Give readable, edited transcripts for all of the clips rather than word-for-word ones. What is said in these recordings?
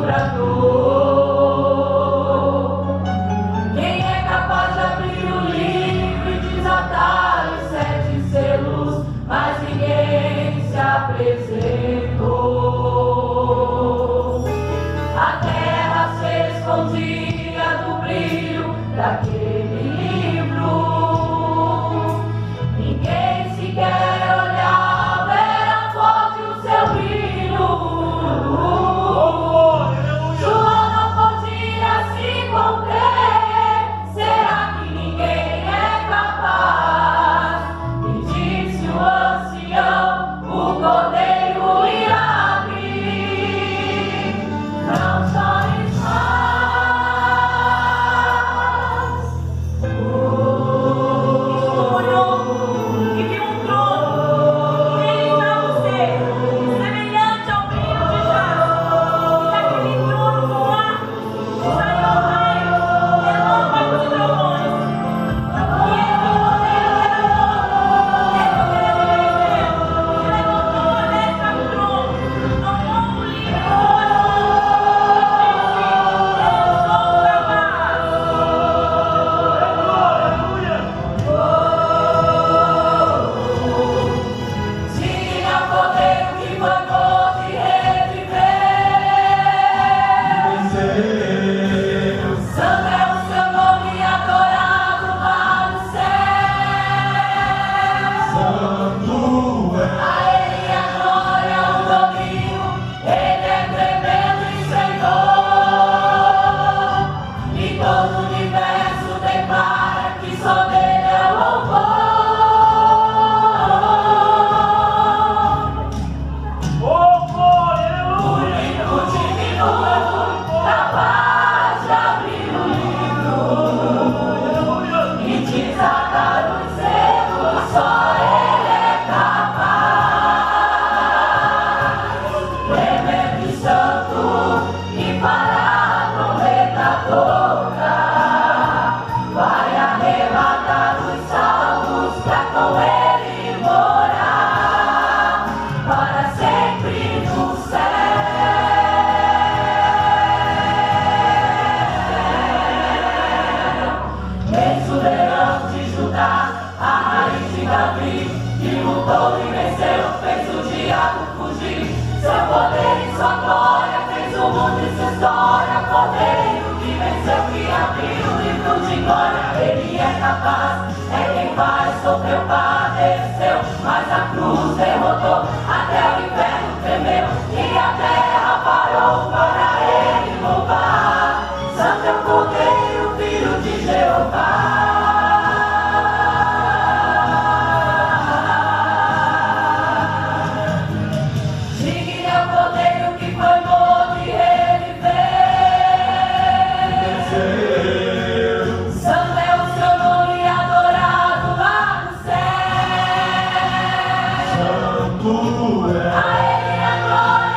desdobrador. Quem é capaz de abrir o livro e desatar os 7 selos, mas ninguém se apresentou. A terra se escondia do brilho daquele livro. Ninguém sequer olhava, era forte o seu brilho. João não podia se conter. Será que ninguém é capaz? E disse o ancião: o cordeiro irá abrir. Não chores mais. Olhou e viu um trono. Nele estava o ser, semelhante ao brilho de jaspe. E daquele trono com arcos saiu raios, relâmpagos e trovões. E eis que o cordeiro levantou a destra do trono, tomou o livro do Tinha poder que foi morto e reviver. Santo é o seu nome adorado lá no céu. A ele a glória, o domínio, ele é tremendo e Senhor. E todo o universo declara que só dele é louvor. O livro divino, capaz de abrir o livro e desatar os selos, só ele é capaz. Tremendo e santo, e para a trombeta tocar, vai arrebatar os salvos pra com ele morar para sempre no céu. Eis o leão de Judá, a raiz de Davi, que lutou e venceu, fez o diabo fugir. Seu poder e sua glória fez o mundo e sua história. Cordeiro que venceu, que abriu o livro de glória. Ele é capaz, é quem faz, sofreu, padeceu, mas a cruz derrotou, até o inferno tremeu e a terra parou para ele louvar. Santo é o Cordeiro, filho de Jeová. Digno é o Cordeiro que foi morto e reviver. Santo é o seu nome adorado lá no céu. A ele a glória.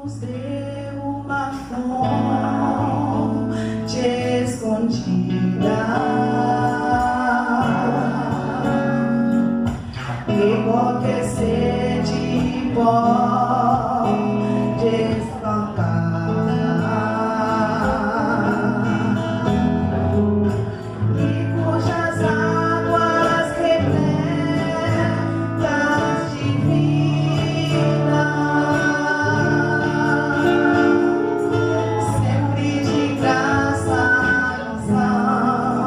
nos deu uma fonte escondida e qualquer sede pode espantar, e cujas águas repletas de vida sempre de graça nos dão.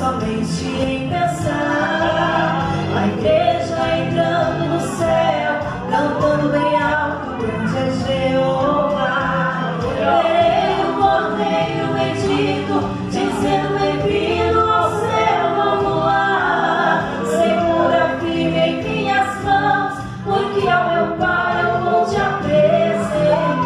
somente em pensar. A igreja entrando no céu, cantando bem alto, grande é Jeová. Verei o Cordeiro bendito, dizendo bem-vindo ao seu novo lar. Segura firme em minhas mãos, porque ao meu Pai eu vou te apresentar.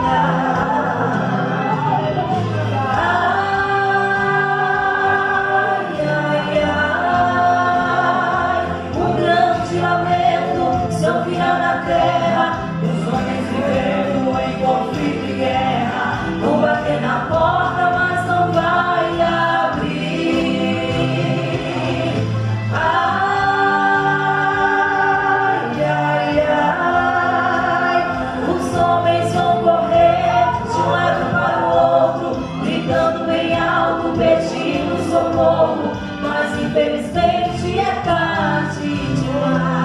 Mas infelizmente é tarde demais.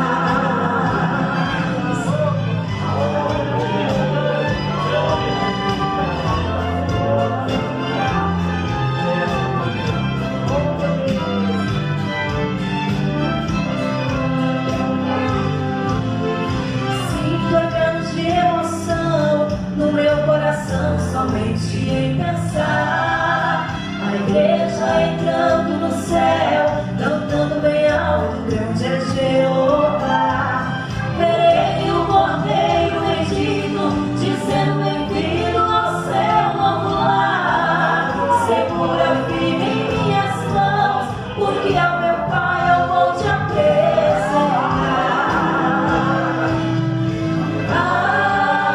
Sinto a grande emoção no meu coração, somente em pensar. A igreja entrando no céu, cantando bem alto, grande é Jeová. Verei o Cordeiro bendito, dizendo bem-vindo ao seu novo lar. Segura firme em minhas mãos, porque ao meu Pai eu vou te apresentar. Ai,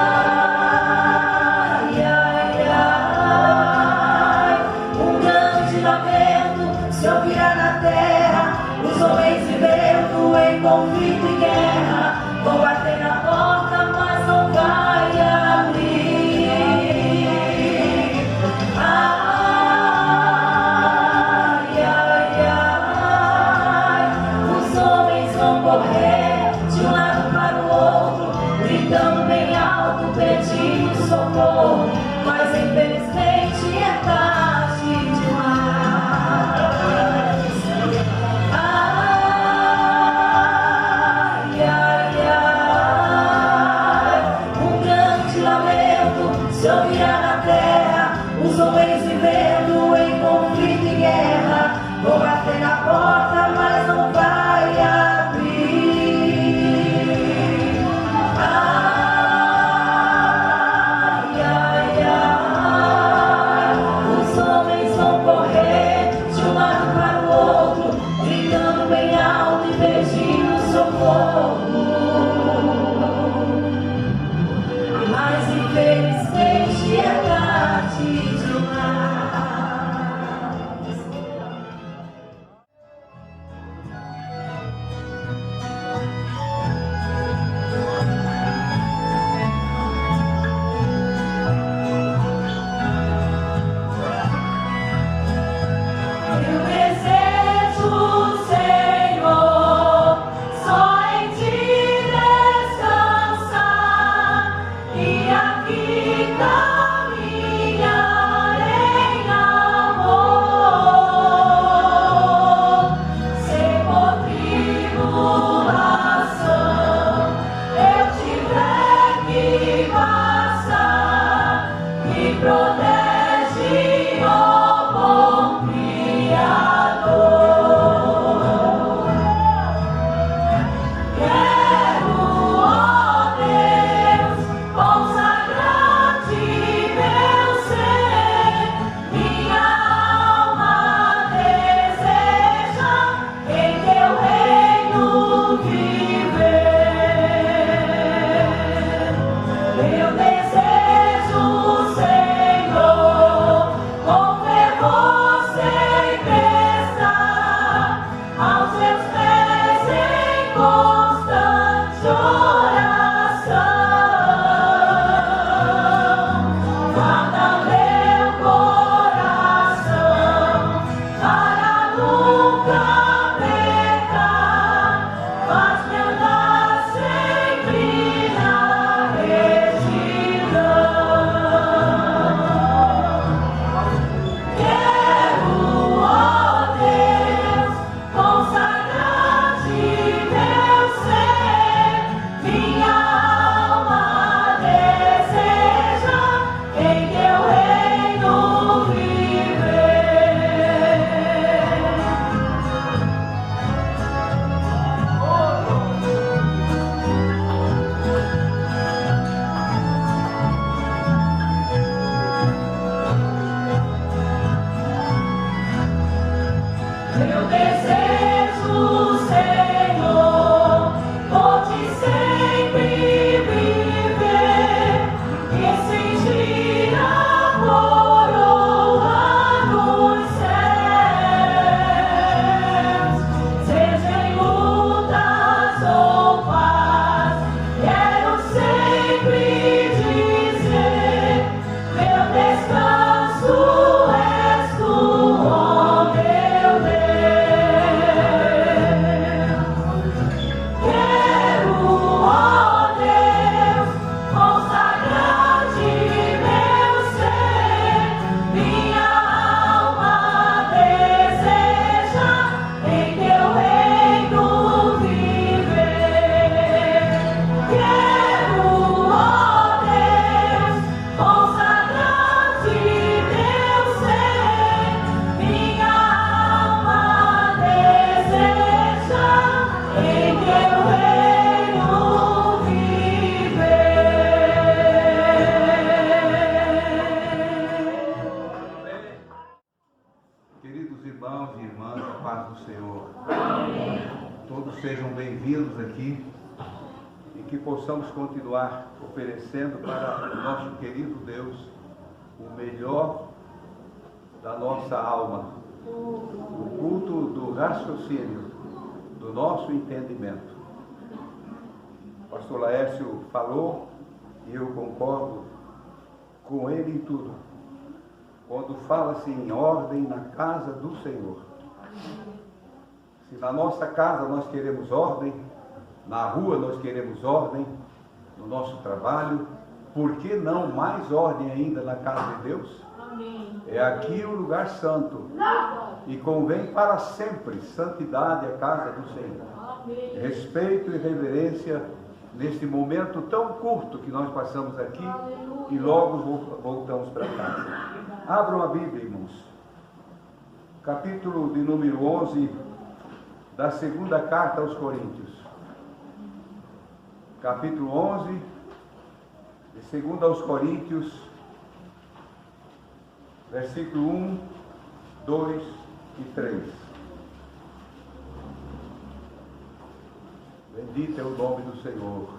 ai, ai, um grande lamento se ouvirá na terra, os homens vivendo em conflito e guerra, vão bater na porta, mas não vai abrir. Ai, ai, ai, os homens vão correr de um lado para o outro, gritando bem alto, pedindo socorro, mas infelizmente é tarde demais. Ai, ai, ai, um grande lamento se ouvirá na terra, os homens vivendo em conflito e guerra, vão bater na porta, mas não vai abrir. Ai, ai, ai, os homens vão correr de um lado para o outro, gritando bem alto e pedindo socorro, mas infelizmente é tarde demais. Meu desejo, Senhor, pode sempre viver e sentir a coroa nos céus. Seja em lutas ou paz, quero sempre dizer: meu descanso és tu, ó meu Deus. Quero, ó Deus, consagrar-te meu ser, minha alma deseja em teu reino viver. Quero, ó Deus, consagrar-te meu ser, minha alma deseja em teu reino viver. Queridos irmãos e irmãs, a paz do Senhor. Todos sejam bem-vindos aqui e que possamos continuar oferecendo para o nosso querido Deus o melhor da nossa alma, o culto do raciocínio, do nosso entendimento. O pastor Laércio falou e eu concordo com ele em tudo. Quando fala-se em ordem na casa do Senhor. Se na nossa casa nós queremos ordem, na rua nós queremos ordem, no nosso trabalho, por que não mais ordem ainda na casa de Deus? É aqui o lugar santo. E convém para sempre santidade à casa do Senhor. Respeito e reverência neste momento tão curto que nós passamos aqui e logo voltamos para casa. Abram a Bíblia, irmãos. Capítulo de número 11 da segunda carta aos Coríntios. Capítulo 11 de segunda aos Coríntios, versículo 1, 2 e 3. Bendito é o nome do Senhor.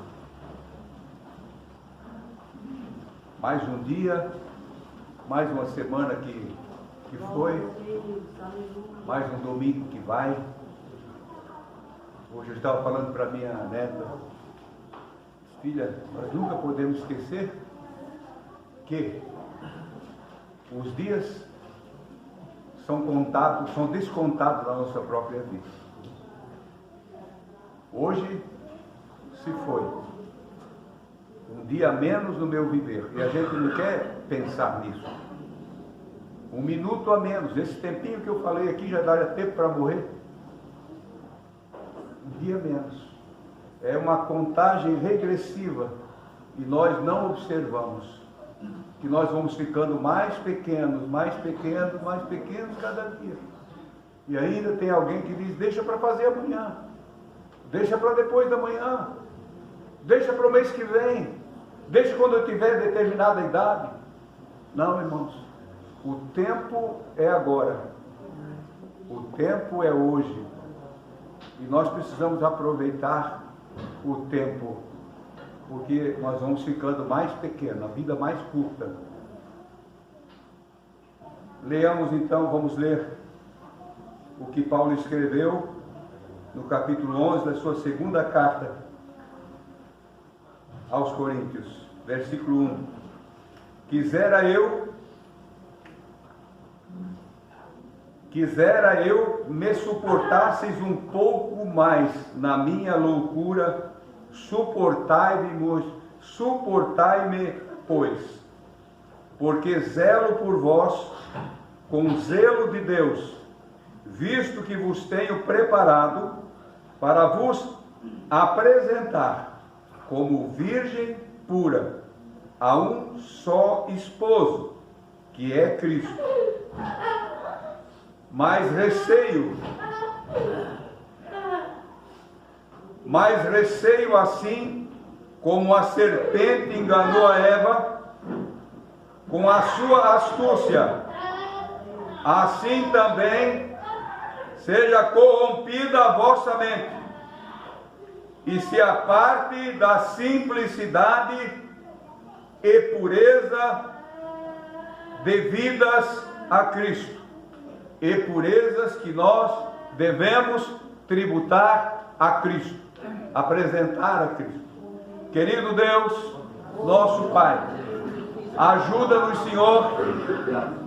Mais um dia, mais uma semana que foi, mais um domingo que vai. Hoje eu estava falando para minha neta: filha, nós nunca podemos esquecer que os dias são contados, são descontados na nossa própria vida. Hoje se foi um dia a menos no meu viver, e a gente não quer pensar nisso. Um minuto a menos, esse tempinho que eu falei aqui já daria tempo para morrer. Um dia a menos. É uma contagem regressiva e nós não observamos que nós vamos ficando mais pequenos, mais pequenos, mais pequenos cada dia. E ainda tem alguém que diz: deixa para fazer amanhã, deixa para depois da manhã, deixa para o mês que vem, deixa quando eu tiver determinada idade. Não, irmãos, o tempo é agora, o tempo é hoje, e nós precisamos aproveitar o tempo, porque nós vamos ficando mais pequenos, a vida mais curta. Leamos então, vamos ler o que Paulo escreveu no capítulo 11 da sua segunda carta aos Coríntios, versículo 1. Quisera eu me suportasseis um pouco mais na minha loucura, suportai-me, pois, porque zelo por vós com zelo de Deus, visto que vos tenho preparado para vos apresentar como virgem pura a um só esposo, que é Cristo. Mas receio assim como a serpente enganou a Eva com a sua astúcia, assim também seja corrompida a vossa mente, e se aparte da simplicidade e pureza devidas a Cristo, e purezas que nós devemos tributar a Cristo, apresentar a Cristo. Querido Deus, nosso Pai, ajuda-nos, Senhor,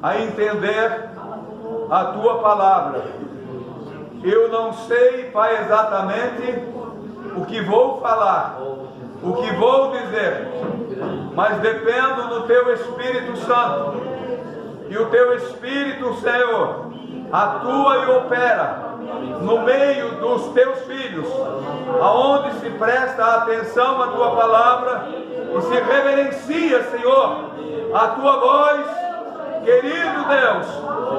a entender a Tua palavra. Eu não sei, Pai, exatamente o que vou falar, o que vou dizer, mas dependo do Teu Espírito Santo. E o Teu Espírito, Senhor, atua e opera no meio dos Teus filhos, aonde se presta atenção à Tua palavra e se reverencia, Senhor, a Tua voz. Querido Deus,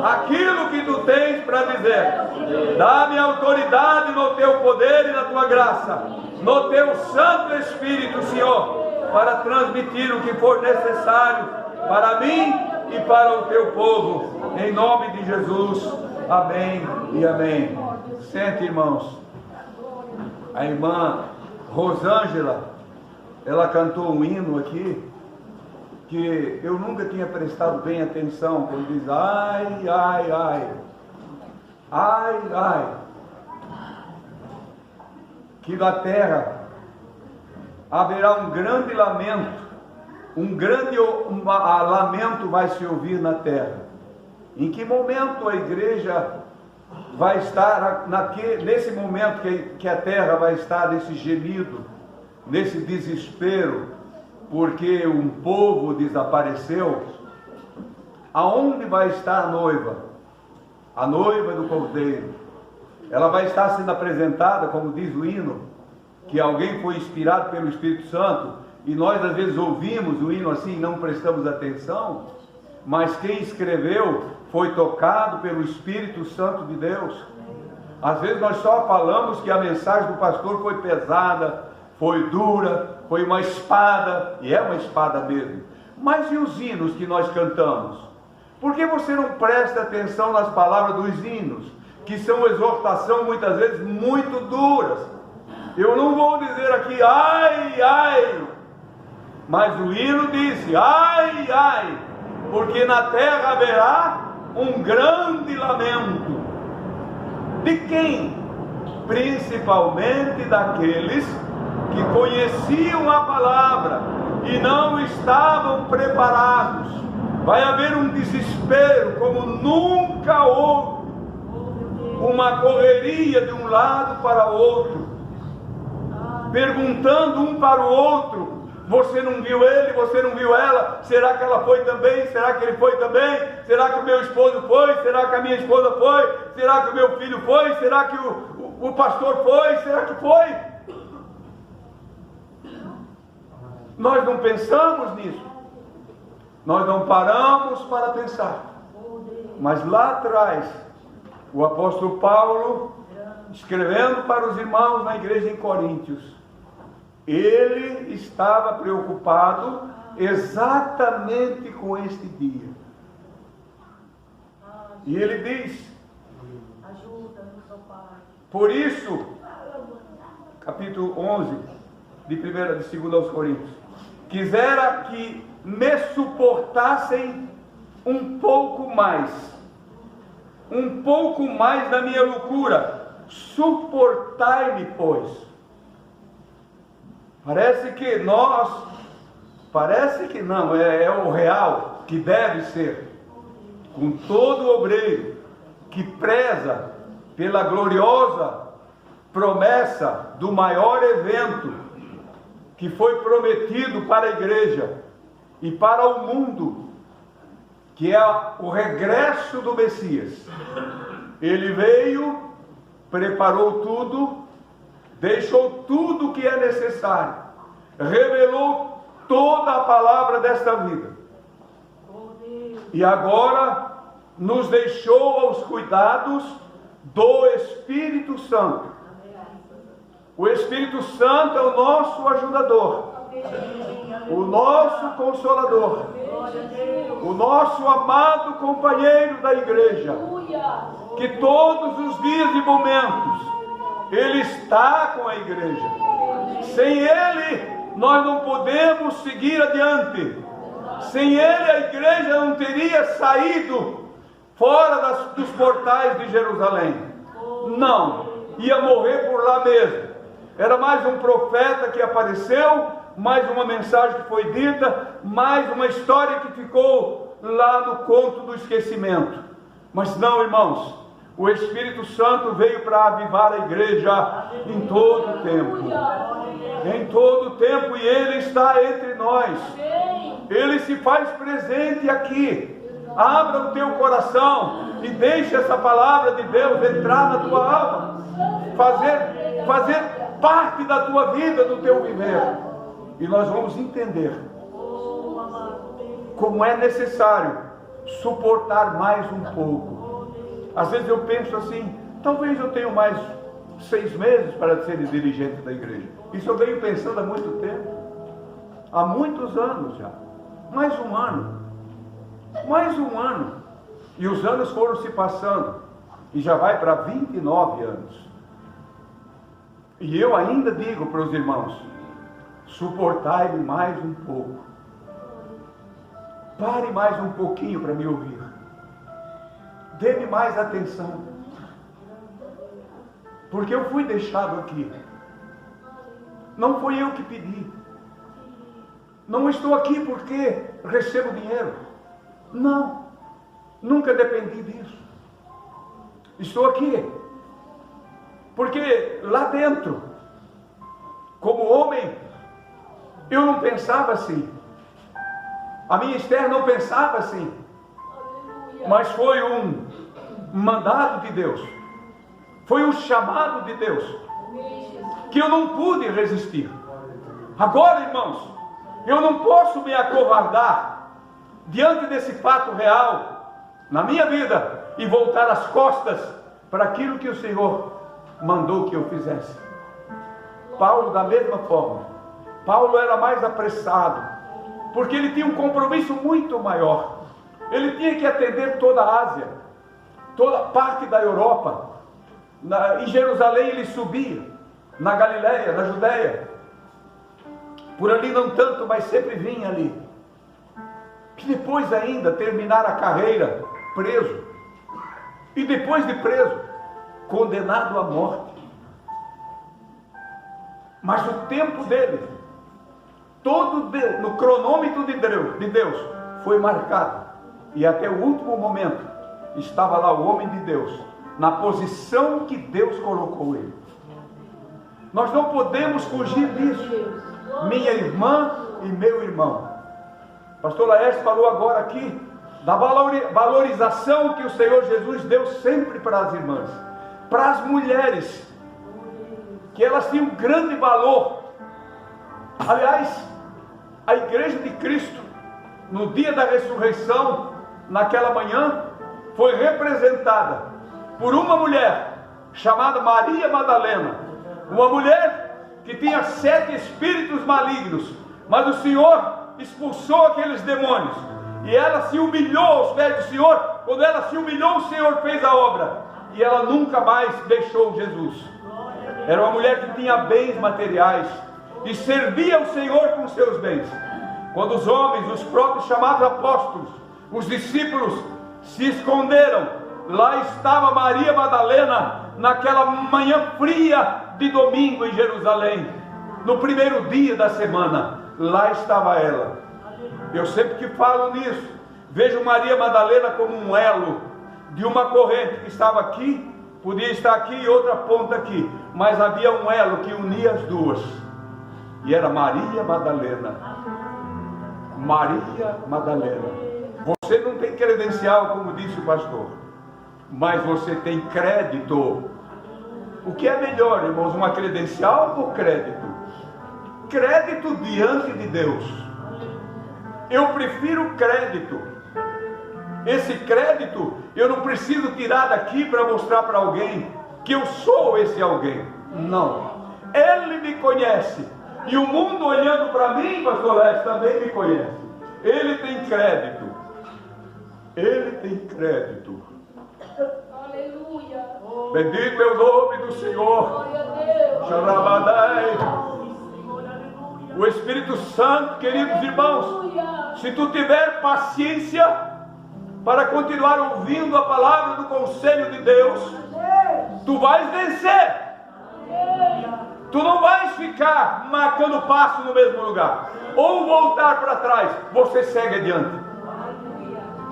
aquilo que Tu tens para dizer, dá-me autoridade no Teu poder e na Tua graça, no Teu Santo Espírito, Senhor, para transmitir o que for necessário para mim e para o Teu povo, em nome de Jesus, amém e amém. Sente, irmãos. A irmã Rosângela, ela cantou um hino aqui, que eu nunca tinha prestado bem atenção, quando diz, ai, ai, ai, ai, ai, que na terra haverá um grande lamento, lamento vai se ouvir na terra. Em que momento a igreja vai estar, nesse momento que a terra vai estar nesse gemido, nesse desespero, porque um povo desapareceu? Aonde vai estar a noiva? A noiva do Cordeiro. Ela vai estar sendo apresentada, como diz o hino, que alguém foi inspirado pelo Espírito Santo, e nós às vezes ouvimos o hino assim e não prestamos atenção, mas quem escreveu foi tocado pelo Espírito Santo de Deus. Às vezes nós só falamos que a mensagem do pastor foi pesada, foi dura, foi uma espada, e é uma espada mesmo. Mas e os hinos que nós cantamos? Por que você não presta atenção nas palavras dos hinos, que são exortação muitas vezes muito duras? Eu não vou dizer aqui, ai, ai, mas o hino disse, ai, ai, porque na terra haverá um grande lamento. De quem? Principalmente daqueles que conheciam a palavra e não estavam preparados. Vai haver um desespero como nunca houve, uma correria de um lado para o outro, perguntando um para o outro, você não viu ele, você não viu ela, será que ela foi também, será que ele foi também, será que o meu esposo foi, será que a minha esposa foi, será que o meu filho foi, será que o pastor foi, será que foi? Nós não pensamos nisso, nós não paramos para pensar. Mas lá atrás, o apóstolo Paulo, escrevendo para os irmãos na igreja em Coríntios, ele estava preocupado exatamente com este dia. E ele diz, por isso, capítulo 11, de 2 aos Coríntios, quisera que me suportassem um pouco mais da minha loucura, suportai-me, pois. Parece que não, é o real, que deve ser, com todo obreiro que preza pela gloriosa promessa do maior evento que foi prometido para a igreja e para o mundo, que é o regresso do Messias. Ele veio, preparou tudo, deixou tudo o que é necessário, revelou toda a palavra desta vida, e agora nos deixou aos cuidados do Espírito Santo. O Espírito Santo é o nosso ajudador, o nosso consolador, o nosso amado companheiro da igreja, que todos os dias e momentos Ele está com a igreja. Sem Ele, nós não podemos seguir adiante. Sem Ele, a igreja não teria saído fora dos portais de Jerusalém. Não, ia morrer por lá mesmo. Era mais um profeta que apareceu, mais uma mensagem que foi dita, mais uma história que ficou lá no conto do esquecimento. Mas não, irmãos, o Espírito Santo veio para avivar a igreja em todo o tempo. Em todo o tempo, e Ele está entre nós. Ele se faz presente aqui. Abra o teu coração e deixe essa palavra de Deus entrar na tua alma, fazer parte da tua vida, do teu viver. E nós vamos entender como é necessário suportar mais um pouco. Às vezes eu penso assim, talvez eu tenha mais 6 meses para ser dirigente da igreja. Isso eu venho pensando há muito tempo, há muitos anos já. Mais um ano, e os anos foram se passando, e já vai para 29 anos. E eu ainda digo para os irmãos, suportai-me mais um pouco, pare mais um pouquinho para me ouvir, dê-me mais atenção, porque eu fui deixado aqui, não fui eu que pedi. Não estou aqui porque recebo dinheiro. Não, nunca dependi disso. Estou aqui porque lá dentro, como homem, eu não pensava assim. A minha Esther não pensava assim. Mas foi um mandado de Deus. Foi um chamado de Deus que eu não pude resistir. Agora, irmãos, eu não posso me acovardar diante desse fato real na minha vida e voltar as costas para aquilo que o Senhor mandou que eu fizesse. Paulo, da mesma forma, Paulo era mais apressado, porque ele tinha um compromisso muito maior. Ele tinha que atender toda a Ásia, toda parte da Europa. Em Jerusalém ele subia, na Galileia, na Judéia. Por ali não tanto, mas sempre vinha ali. E depois ainda terminar a carreira preso. E depois de preso, condenado à morte. Mas o tempo dele, todo no cronômetro de Deus, foi marcado. E até o último momento, estava lá o homem de Deus, na posição que Deus colocou ele. Nós não podemos fugir disso. Minha irmã e meu irmão. Pastor Laércio falou agora aqui da valorização que o Senhor Jesus deu sempre para as irmãs, para as mulheres, que elas tinham grande valor. Aliás, a igreja de Cristo, no dia da ressurreição, naquela manhã, foi representada por uma mulher chamada Maria Madalena, uma mulher que tinha 7 espíritos malignos, mas o Senhor expulsou aqueles demônios, e ela se humilhou aos pés do Senhor. Quando ela se humilhou, o Senhor fez a obra, e ela nunca mais deixou Jesus. Era uma mulher que tinha bens materiais, e servia o Senhor com seus bens. Quando os homens, os próprios chamados apóstolos, os discípulos se esconderam, lá estava Maria Madalena, naquela manhã fria de domingo em Jerusalém, no primeiro dia da semana. Lá estava ela. Eu sempre que falo nisso, vejo Maria Madalena como um elo de uma corrente que estava aqui, podia estar aqui e outra ponta aqui, mas havia um elo que unia as duas, e era Maria Madalena. Maria Madalena. Você não tem credencial, como disse o pastor, mas você tem crédito. O que é melhor, irmãos, uma credencial ou crédito? Crédito diante de Deus. Eu prefiro crédito. Esse crédito eu não preciso tirar daqui para mostrar para alguém que eu sou esse alguém. Não. Ele me conhece. E o mundo olhando para mim, pastor Léo, também me conhece. Ele tem crédito. Ele tem crédito. Bendito é o nome do Senhor. Xarabadai. O Espírito Santo, queridos irmãos, se tu tiver paciência para continuar ouvindo a palavra do conselho de Deus, tu vais vencer. Tu não vais ficar marcando passo no mesmo lugar, ou voltar para trás. Você segue adiante,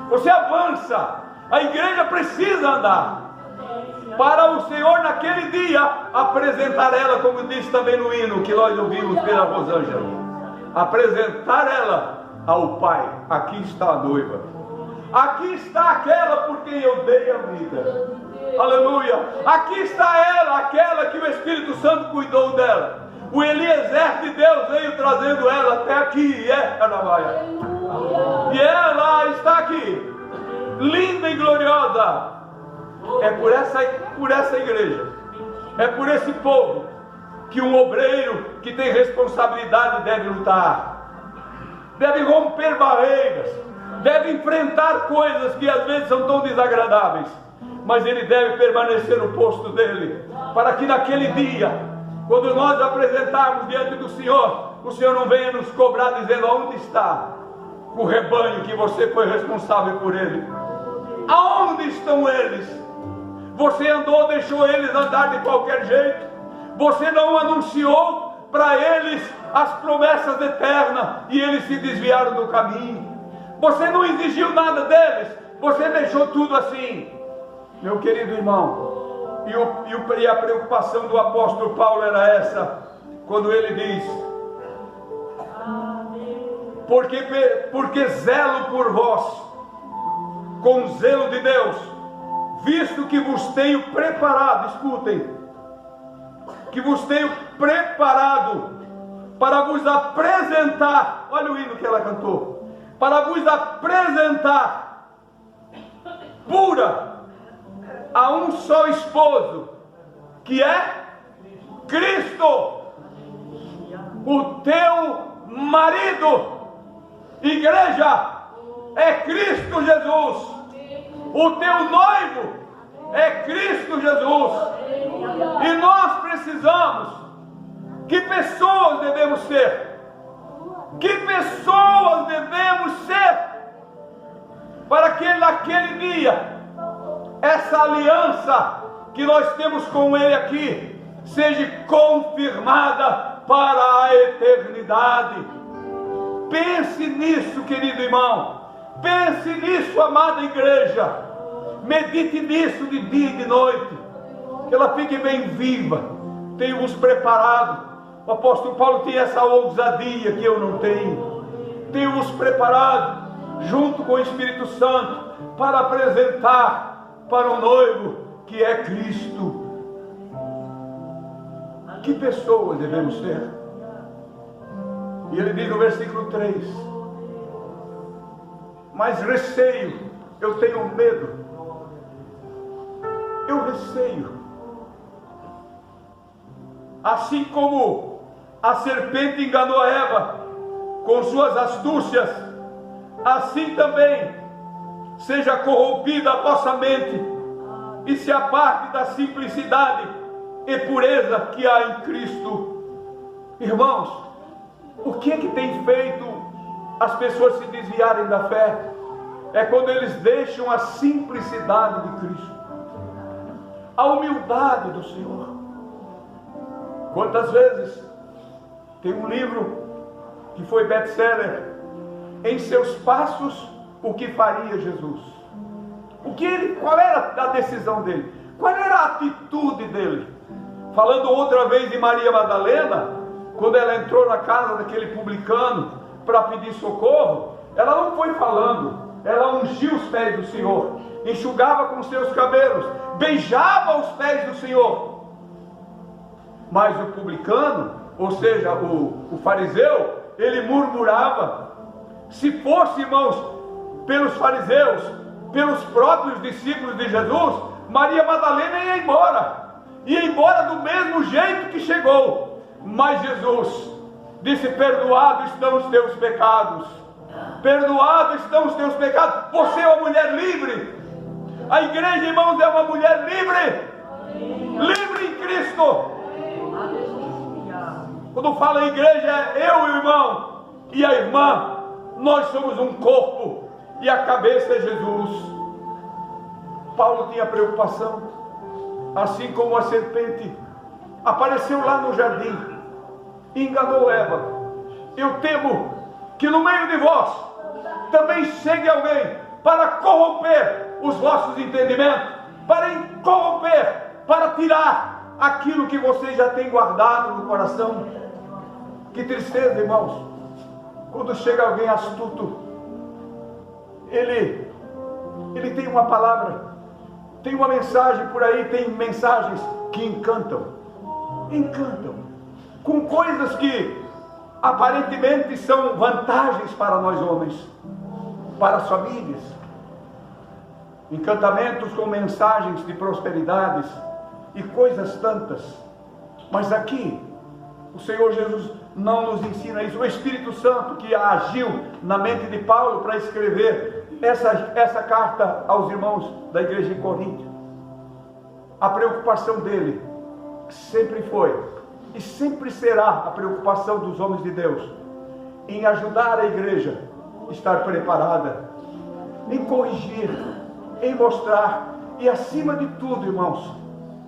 você avança. A igreja precisa andar para o Senhor naquele dia apresentar ela, como disse também no hino que nós ouvimos pela Rosângela, apresentar ela ao Pai. Aqui está a noiva, aqui está aquela por quem eu dei a vida, aleluia. Aqui está ela, aquela que o Espírito Santo cuidou dela. O Eliezer de Deus veio trazendo ela até aqui, e ela está aqui, linda e gloriosa. É por essa igreja, é por esse povo que um obreiro que tem responsabilidade deve lutar, deve romper barreiras, deve enfrentar coisas que às vezes são tão desagradáveis, mas ele deve permanecer no posto dele, para que naquele dia, quando nós apresentarmos diante do Senhor, o Senhor não venha nos cobrar dizendo: aonde está o rebanho que você foi responsável por ele? Aonde estão eles? Você andou, deixou eles andar de qualquer jeito. Você não anunciou para eles as promessas eternas e eles se desviaram do caminho. Você não exigiu nada deles, você deixou tudo assim. Meu querido irmão, e a preocupação do apóstolo Paulo era essa, quando ele diz: porque zelo por vós com zelo de Deus, visto que vos tenho preparado, escutem, que vos tenho preparado para vos apresentar, olha o hino que ela cantou, para vos apresentar pura a um só esposo, que é Cristo, o teu marido. Igreja, é Cristo Jesus. O teu noivo é Cristo Jesus. E nós precisamos. Que pessoas devemos ser? Que pessoas devemos ser? Para que naquele dia, essa aliança que nós temos com Ele aqui, seja confirmada para a eternidade. Pense nisso, querido irmão. Pense nisso, amada igreja. Medite nisso de dia e de noite, que ela fique bem viva. Tenho-vos preparado. O apóstolo Paulo tem essa ousadia que eu não tenho. Tenho-vos preparado, junto com o Espírito Santo, para apresentar para o noivo, que é Cristo. Que pessoas devemos ser? E ele diz no versículo 3: mas receio, eu tenho medo, eu receio. Assim como a serpente enganou a Eva com suas astúcias, assim também seja corrompida a vossa mente e se aparte da simplicidade e pureza que há em Cristo. Irmãos, o que é que tem feito as pessoas se desviarem da fé? É quando eles deixam a simplicidade de Cristo, a humildade do Senhor. Quantas vezes tem um livro que foi best-seller, Em Seus Passos, o que faria Jesus? Qual era a decisão dele? Qual era a atitude dele? Falando outra vez de Maria Madalena, quando ela entrou na casa daquele publicano para pedir socorro, ela não foi falando, ela ungiu os pés do Senhor, enxugava com seus cabelos, beijava os pés do Senhor. Mas o publicano, ou seja, o fariseu, ele murmurava. Se fosse, irmãos, pelos fariseus, pelos próprios discípulos de Jesus, Maria Madalena ia embora do mesmo jeito que chegou. Mas Jesus disse: perdoados estão os teus pecados, perdoados estão os teus pecados. Você é uma mulher livre. A igreja, irmãos, é uma mulher livre. Livre em Cristo. Quando fala em igreja, é eu e o irmão e a irmã. Nós somos um corpo e a cabeça é Jesus. Paulo tinha preocupação, assim como a serpente apareceu lá no jardim e enganou Eva. Eu temo que no meio de vós também chegue alguém para corromper os vossos entendimentos, para corromper, para tirar aquilo que vocês já têm guardado no coração. Que tristeza, irmãos, quando chega alguém astuto, ele tem uma palavra, tem uma mensagem por aí, tem mensagens que encantam, com coisas que aparentemente são vantagens para nós homens, para as famílias, encantamentos com mensagens de prosperidades e coisas tantas. Mas aqui o Senhor Jesus não nos ensina isso. O Espírito Santo que agiu na mente de Paulo para escrever essa carta aos irmãos da igreja em Corinto, a preocupação dele sempre foi e sempre será a preocupação dos homens de Deus em ajudar a igreja a estar preparada, em corrigir, em mostrar, e acima de tudo, irmãos,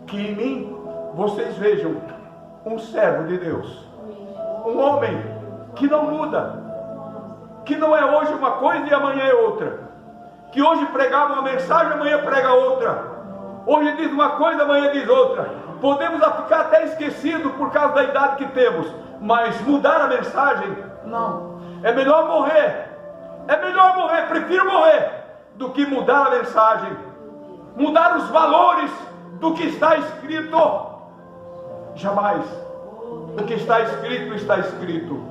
que em mim vocês vejam um servo de Deus, um homem que não muda, que não é hoje uma coisa e amanhã é outra, que hoje pregava uma mensagem, amanhã prega outra, hoje diz uma coisa, amanhã diz outra. Podemos ficar até esquecidos por causa da idade que temos, mas mudar a mensagem, não. É melhor morrer, prefiro morrer do que mudar a mensagem, mudar os valores do que está escrito. Jamais. O que está escrito, está escrito.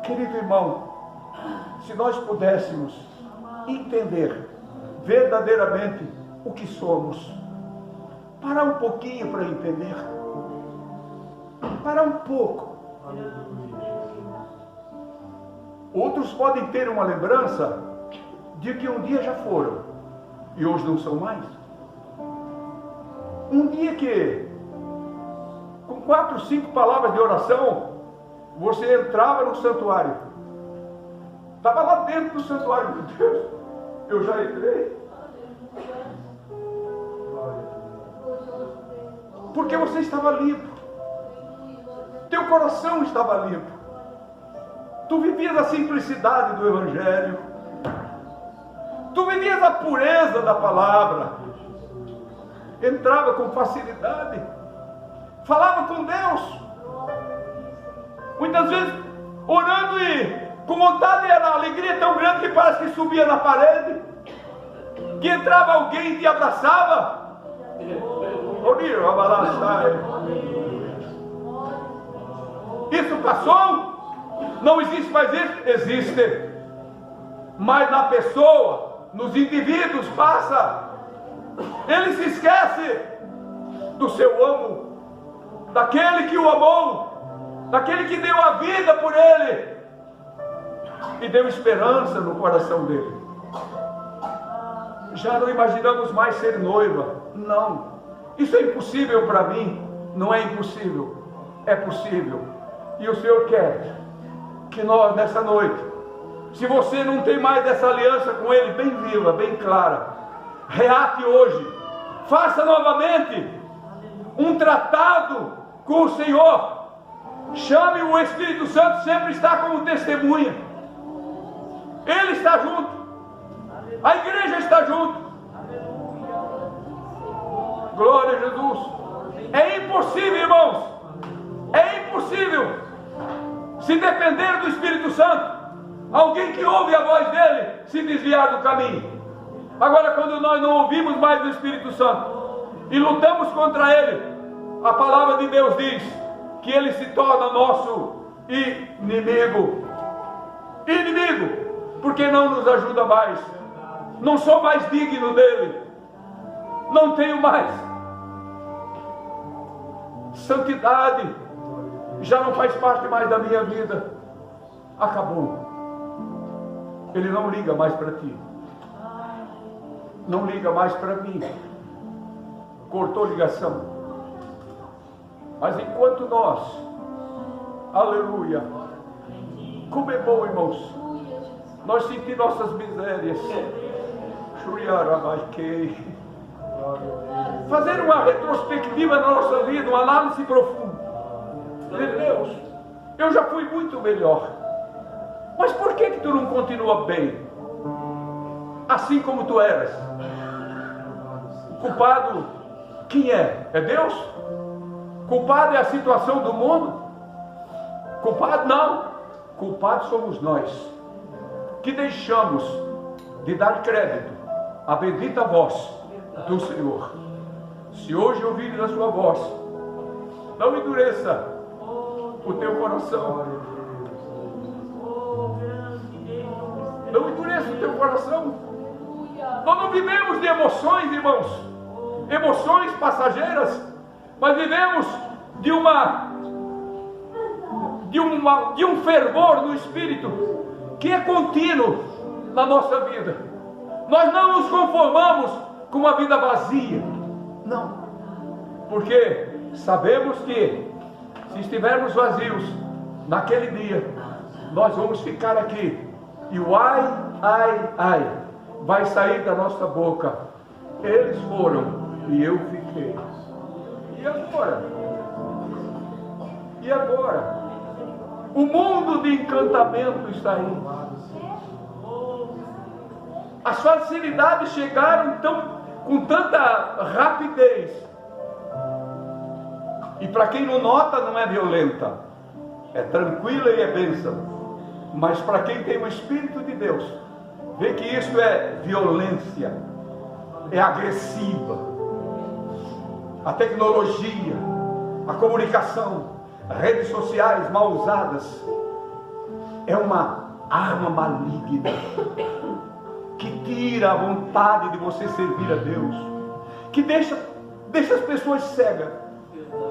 Querido irmão, se nós pudéssemos entender verdadeiramente o que somos, parar um pouquinho para entender, parar um pouco. Outros podem ter uma lembrança de que um dia já foram e hoje não são mais. Um dia que com 4, 5 palavras de oração você entrava no santuário, estava lá dentro do santuário. Meu Deus, eu já entrei, porque você estava limpo, teu coração estava limpo, tu vivias a simplicidade do Evangelho, tu vivias a pureza da palavra, entrava com facilidade, falava com Deus, muitas vezes orando e com vontade, era uma alegria tão grande que parece que subia na parede, que entrava alguém e te abraçava. Isso passou? Não existe mais isso? Existe, mas na pessoa, nos indivíduos passa. Ele se esquece do seu amo, daquele que o amou, daquele que deu a vida por ele e deu esperança no coração dele. Já não imaginamos mais ser noiva. Não, isso é impossível para mim. Não é impossível, é possível. E o Senhor quer que nós nessa noite, se você não tem mais essa aliança com Ele bem viva, bem clara, reate hoje, faça novamente um tratado com o Senhor, chame o Espírito Santo, sempre está como testemunha, Ele está junto, a igreja está junto. Glória a Jesus. É impossível, irmãos, é impossível, se depender do Espírito Santo, alguém que ouve a voz dele se desviar do caminho. Agora, quando nós não ouvimos mais do Espírito Santo e lutamos contra ele, a palavra de Deus diz que ele se torna nosso inimigo. Inimigo, porque não nos ajuda mais. Não sou mais digno dele. Não tenho mais santidade. Já não faz parte mais da minha vida. Acabou. Ele não liga mais para ti. Não liga mais para mim. cortou ligação. Mas enquanto nós, aleluia, como é bom, irmãos, nós sentimos nossas misérias, fazer uma retrospectiva na nossa vida, uma análise profunda. Deus, eu já fui muito melhor, mas por que tu não continua bem, assim como tu eras? O culpado, quem é? É Deus? Culpado é a situação do mundo? Culpado não, culpados somos nós, que deixamos de dar crédito à bendita voz do Senhor. Se hoje ouvires a sua voz, não endureça o teu coração. Não endureça o teu coração. Nós não vivemos de emoções, irmãos, emoções passageiras, mas vivemos de um fervor no Espírito que é contínuo na nossa vida. Nós não nos conformamos com uma vida vazia, não, porque sabemos que se estivermos vazios naquele dia, nós vamos ficar aqui e o ai, ai, ai vai sair da nossa boca. Eles foram e eu fiquei. E agora? E agora? O mundo de encantamento está aí. As facilidades chegaram com tanta rapidez. E para quem não nota, não é violenta, é tranquila e é bênção. Mas para quem tem o Espírito de Deus, vê que isso é violência, é agressiva. A tecnologia, a comunicação, as redes sociais mal usadas, é uma arma maligna que tira a vontade de você servir a Deus, que deixa as pessoas cegas,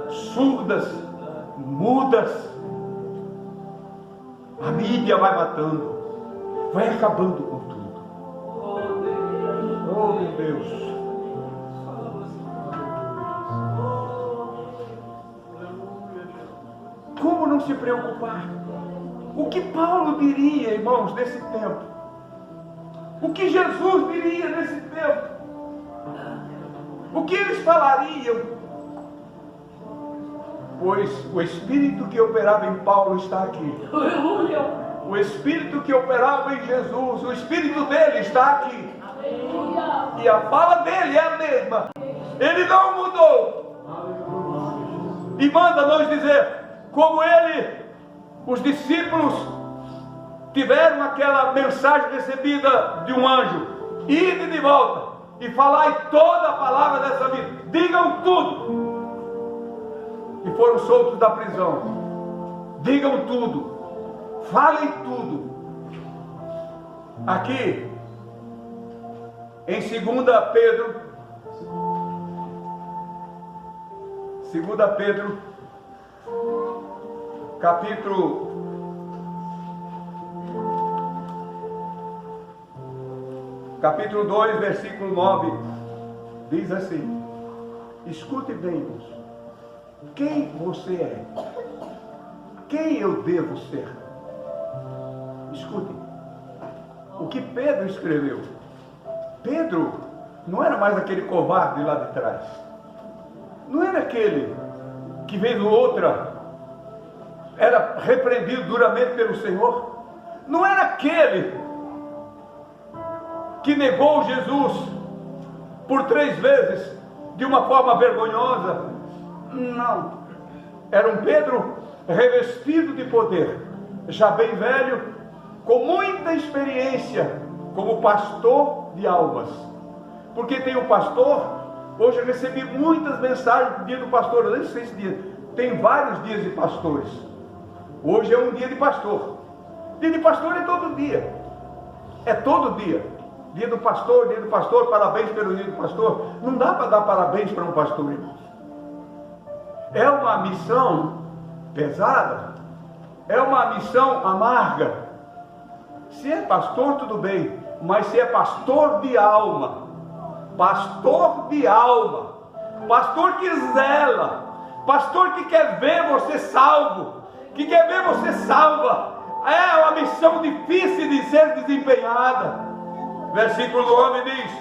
surdas, mudas. A mídia vai matando, vai acabando com tudo. Oh, meu Deus. Como não se preocupar? O que Paulo diria, irmãos, nesse tempo? O que Jesus diria nesse tempo? O que eles falariam? Pois o Espírito que operava em Paulo está aqui. O Espírito que operava em Jesus, o Espírito dele está aqui. E a fala dele é a mesma. Ele não mudou. E manda nos dizer, como os discípulos tiveram aquela mensagem recebida de um anjo: ide de volta e falai toda a palavra dessa vida, digam tudo. E foram soltos da prisão. Digam tudo, falem tudo. Aqui em 2 Pedro, capítulo 2, versículo 9, diz assim: escute bem, irmãos, quem você é, quem eu devo ser. Escute o que Pedro escreveu. Pedro não era mais aquele covarde lá de trás, não era aquele que vez ou outra era repreendido duramente pelo Senhor, não era aquele que negou Jesus por 3 vezes de uma forma vergonhosa. Não, era um Pedro revestido de poder, já bem velho, com muita experiência como pastor de almas. Porque tem o pastor, hoje eu recebi muitas mensagens do dia do pastor, eu nem sei se dia, tem vários dias de pastores. Hoje é um dia de pastor. Dia de pastor é todo dia. É todo dia. Dia do pastor, parabéns pelo dia do pastor. Não dá para dar parabéns para um pastor, irmãos. É uma missão pesada. É uma missão amarga. Se é pastor, tudo bem. Mas se é pastor de alma, pastor que zela, pastor que quer ver você salvo, que quer ver você salva. É uma missão difícil de ser desempenhada. Versículo 9 diz: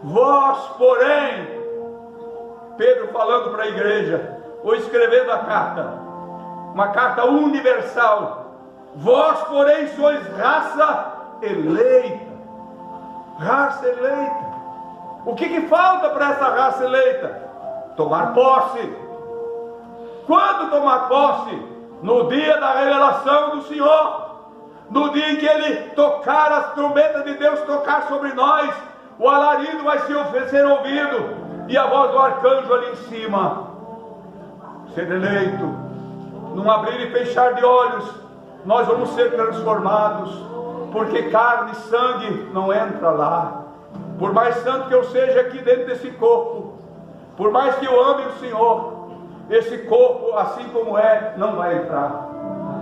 vós, porém, Pedro falando para a igreja, ou escrevendo a carta, uma carta universal: vós, porém, sois raça eleita. Raça eleita. O que falta para essa raça eleita? Tomar posse. Quando tomar posse? No dia da revelação do Senhor, no dia em que Ele tocar as trombetas de Deus, tocar sobre nós, o alarido vai ser ouvido, e a voz do arcanjo ali em cima. Ser eleito, num abrir e fechar de olhos, nós vamos ser transformados, porque carne e sangue não entra lá. Por mais santo que eu seja aqui dentro desse corpo, por mais que eu ame o Senhor, esse corpo, assim como é, não vai entrar,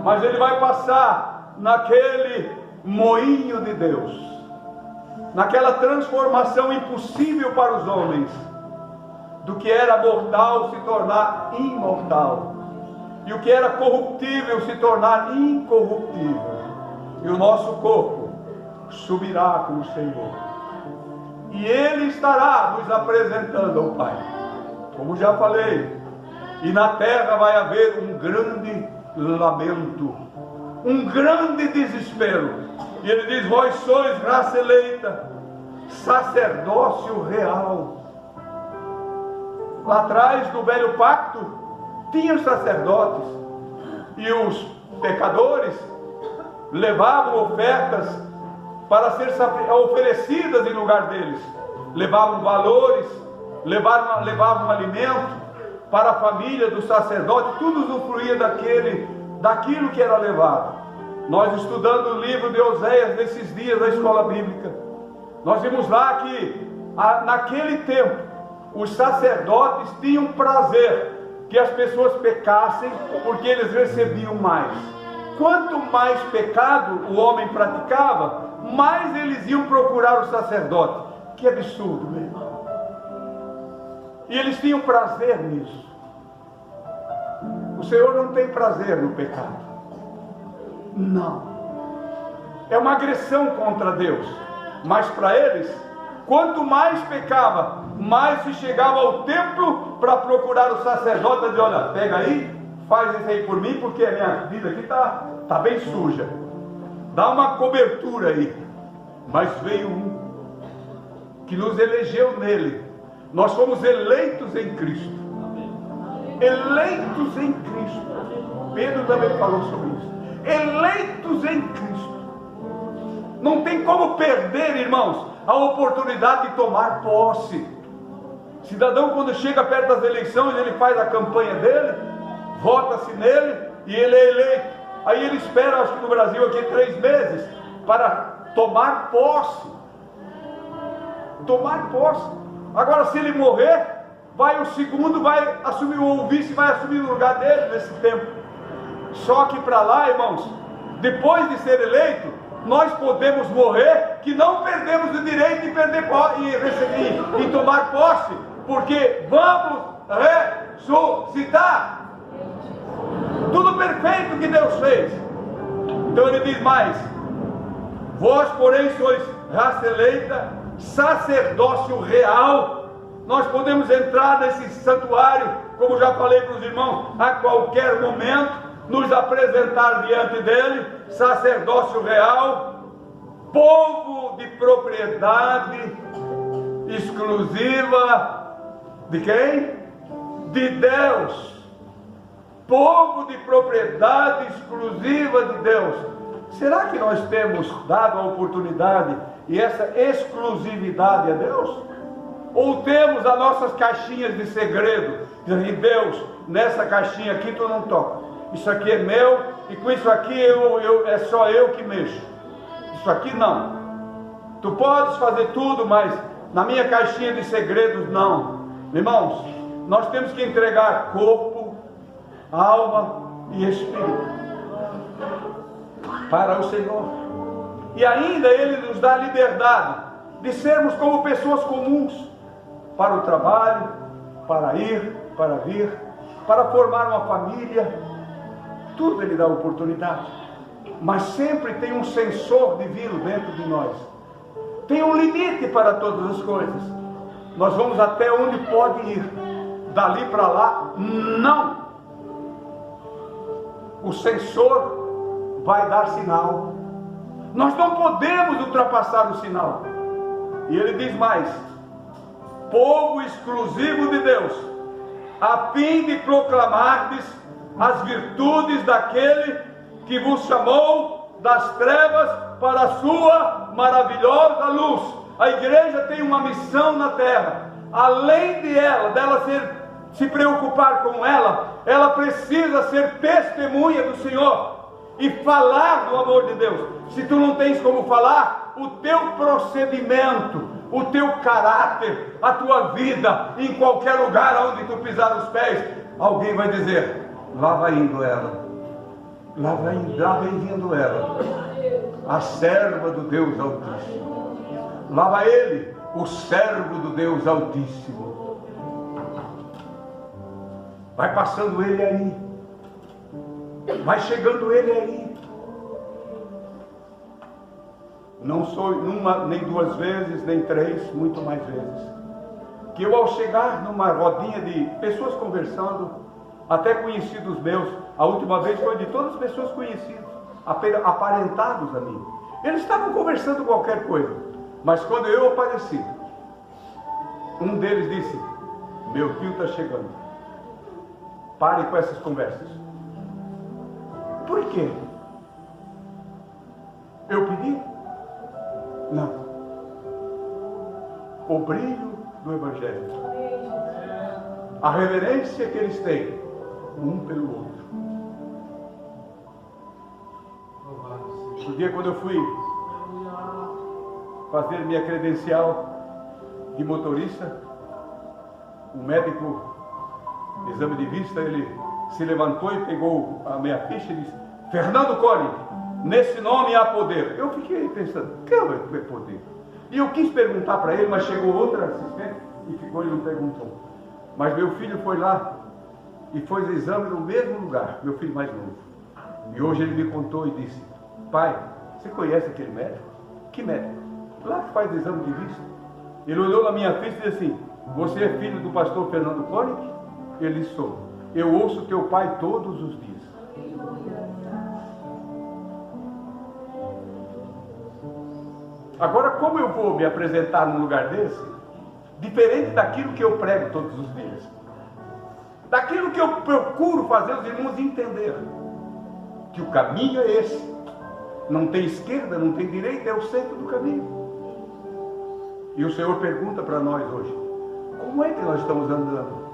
mas ele vai passar naquele moinho de Deus, naquela transformação impossível para os homens, do que era mortal se tornar imortal, e o que era corruptível se tornar incorruptível, e o nosso corpo subirá com o Senhor, e Ele estará nos apresentando ao Pai, como já falei. E na terra vai haver um grande lamento, um grande desespero. E ele diz: vós sois raça eleita, sacerdócio real. Lá atrás, do velho pacto, tinha os sacerdotes, e os pecadores levavam ofertas para ser oferecidas em lugar deles. Levavam valores, levavam alimento para a família do sacerdote, tudo usufruía daquilo que era levado. Nós, estudando o livro de Oséias nesses dias da escola bíblica, nós vimos lá que naquele tempo os sacerdotes tinham prazer que as pessoas pecassem, porque eles recebiam mais. Quanto mais pecado o homem praticava, mais eles iam procurar o sacerdote. Que absurdo, meu irmão. E eles tinham prazer nisso. O Senhor não tem prazer no pecado. Não. É uma agressão contra Deus. Mas para eles, quanto mais pecava, mais se chegava ao templo para procurar o sacerdote e dizer: olha, pega aí, faz isso aí por mim, porque a minha vida aqui está bem suja. Dá uma cobertura aí. Mas veio um que nos elegeu nele. Nós fomos eleitos em Cristo. Eleitos em Cristo. Pedro também falou sobre isso. Eleitos em Cristo. Não tem como perder, irmãos, a oportunidade de tomar posse. Cidadão, quando chega perto das eleições, ele faz a campanha dele, vota-se nele e ele é eleito. Aí ele espera, acho que no Brasil aqui, 3 meses para tomar posse. Tomar posse. Agora, se ele morrer, o segundo vai assumir, o vice vai assumir o lugar dele nesse tempo. Só que para lá, irmãos, depois de ser eleito, nós podemos morrer, que não perdemos o direito de perder e tomar posse, porque vamos ressuscitar. Tudo perfeito que Deus fez. Então ele diz mais: vós, porém, sois raça eleita, sacerdócio real. Nós podemos entrar nesse santuário, como já falei para os irmãos, a qualquer momento, nos apresentar diante dele, sacerdócio real, povo de propriedade exclusiva de quem? De Deus. Povo de propriedade exclusiva de Deus. Será que nós temos dado a oportunidade e essa exclusividade a Deus? Ou temos as nossas caixinhas de segredo, dizendo: Deus, nessa caixinha aqui tu não toca, isso aqui é meu, e com isso aqui é só eu que mexo, isso aqui não, tu podes fazer tudo, mas na minha caixinha de segredos não. Irmãos, nós temos que entregar corpo, alma e espírito para o Senhor, e ainda Ele nos dá a liberdade de sermos como pessoas comuns, para o trabalho, para ir, para vir, para formar uma família. Tudo Ele dá oportunidade. Mas sempre tem um sensor divino dentro de nós. Tem um limite para todas as coisas. Nós vamos até onde pode ir. Dali para lá, não. O sensor vai dar sinal. Nós não podemos ultrapassar o sinal. E ele diz mais: povo exclusivo de Deus, a fim de proclamardes as virtudes daquele que vos chamou das trevas para a sua maravilhosa luz. A igreja tem uma missão na terra. Além dela se preocupar com ela precisa ser testemunha do Senhor e falar do amor de Deus. Se tu não tens como falar, o teu procedimento, o teu caráter, a tua vida, em qualquer lugar onde tu pisar os pés, alguém vai dizer: lá vai indo ela, lá vem vindo ela, a serva do Deus Altíssimo, lá vai ele, o servo do Deus Altíssimo. Vai passando ele aí, vai chegando ele aí. Não sou uma, nem duas vezes, nem três, muito mais vezes, que eu, ao chegar numa rodinha de pessoas conversando, até conhecidos meus, a última vez foi de todas as pessoas conhecidas, aparentados a mim, eles estavam conversando qualquer coisa, mas quando eu apareci, um deles disse: meu tio está chegando, pare com essas conversas. Por quê? Eu pedi? Não. O brilho do Evangelho, a reverência que eles têm um pelo outro. Um dia, quando eu fui fazer minha credencial de motorista, o médico, exame de vista, ele se levantou e pegou a minha ficha e disse: Fernando Cole, nesse nome há poder. Eu fiquei pensando: que é poder? E eu quis perguntar para ele, mas chegou outra assistente e ficou e não perguntou. Mas meu filho foi lá e fez exame no mesmo lugar, meu filho mais novo. E hoje ele me contou e disse: pai, você conhece aquele médico? Que médico? Lá que faz exame de vista. Ele olhou na minha ficha e disse assim: você é filho do pastor Fernando Cole? Ele disse: sou. Eu ouço teu pai todos os dias. Agora, como eu vou me apresentar num lugar desse, diferente daquilo que eu prego todos os dias, daquilo que eu procuro fazer os irmãos entender, que o caminho é esse, não tem esquerda, não tem direita, é o centro do caminho. E o Senhor pergunta para nós hoje: como é que nós estamos andando?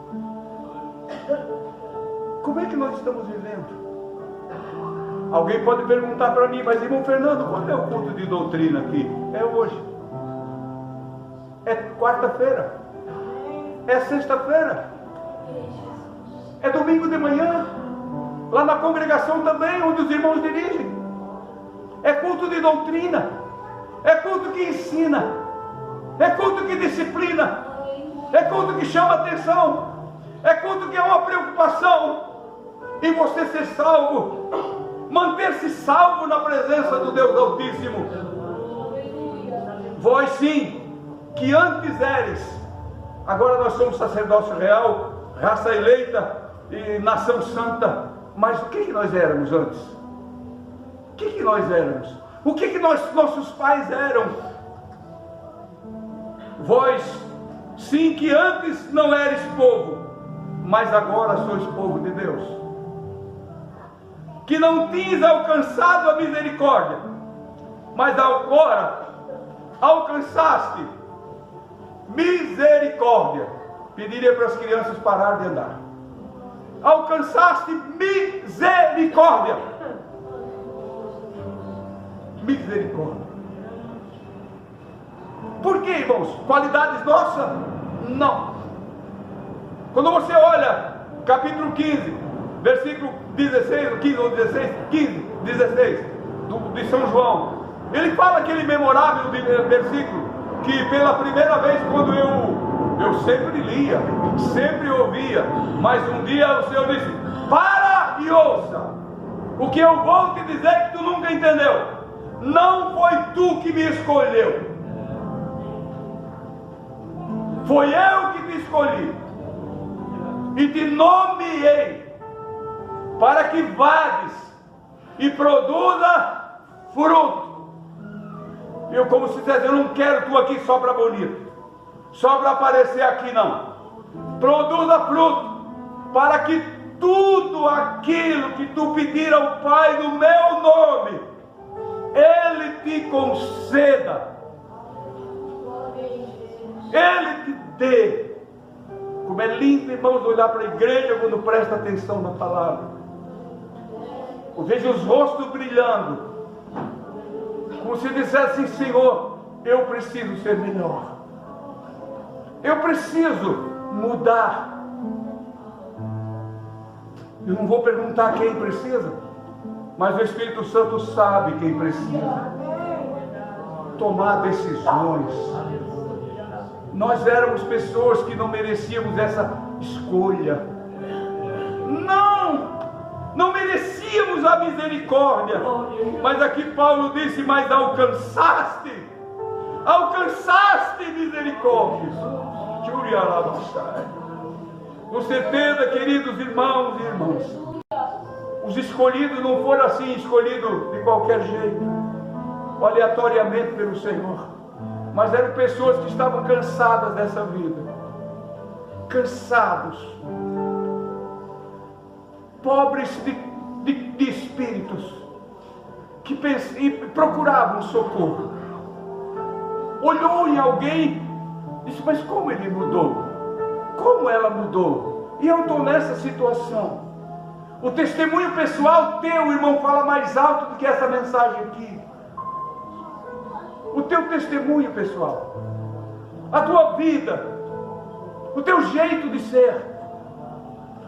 Como é que nós estamos vivendo? Alguém pode perguntar para mim: mas irmão Fernando, quando é o culto de doutrina aqui? É hoje. É quarta-feira. É sexta-feira. É domingo de manhã. Lá na congregação também, onde os irmãos dirigem. É culto de doutrina. É culto que ensina. É culto que disciplina. É culto que chama atenção. É culto que é uma preocupação em você ser salvo, manter-se salvo na presença do Deus Altíssimo. Vós sim, que antes eres, agora nós somos sacerdócio real, raça eleita e nação santa. Mas o que nós éramos antes? O que nós éramos? O que nossos pais eram? Vós sim, que antes não eres povo, mas agora sois povo de Deus, que não tinhas alcançado a misericórdia, mas agora alcançaste misericórdia. Pediria para as crianças parar de andar. Alcançaste misericórdia. Misericórdia. Por quê, irmãos? Qualidades nossas? Não. Quando você olha capítulo 15, versículo 16, 15 ou 16, 15, 16, de São João, ele fala aquele memorável versículo, que pela primeira vez quando eu Eu sempre lia, sempre ouvia, mas um dia o Senhor disse: para e ouça. O que eu vou te dizer que tu nunca entendeu. Não foi tu que me escolheu. Foi eu que te escolhi. E te nomeei para que vades e produza fruto. Eu, como se dissesse, eu não quero tu aqui só para bonito, só para aparecer aqui, não. Produza fruto, para que tudo aquilo que tu pedir ao Pai no meu nome, Ele te conceda, Ele te dê. Como é lindo, irmãos, olhar para a igreja quando presta atenção na palavra. Eu vejo os rostos brilhando, como se dissesse: Senhor, eu preciso ser melhor, eu preciso mudar. Eu não vou perguntar quem precisa, mas o Espírito Santo sabe quem precisa tomar decisões. Nós éramos pessoas que não merecíamos essa escolha. Não merecíamos a misericórdia. Mas aqui Paulo disse: mas alcançaste misericórdia. Com certeza, queridos irmãos e irmãs, os escolhidos não foram assim escolhidos de qualquer jeito, aleatoriamente pelo Senhor, mas eram pessoas que estavam cansadas dessa vida, cansados, pobres de espíritos, que e procuravam socorro. Olhou em alguém e disse: mas como ele mudou? Como ela mudou? E eu estou nessa situação. O testemunho pessoal teu, irmão, fala mais alto do que essa mensagem aqui. O teu testemunho pessoal, a tua vida, o teu jeito de ser,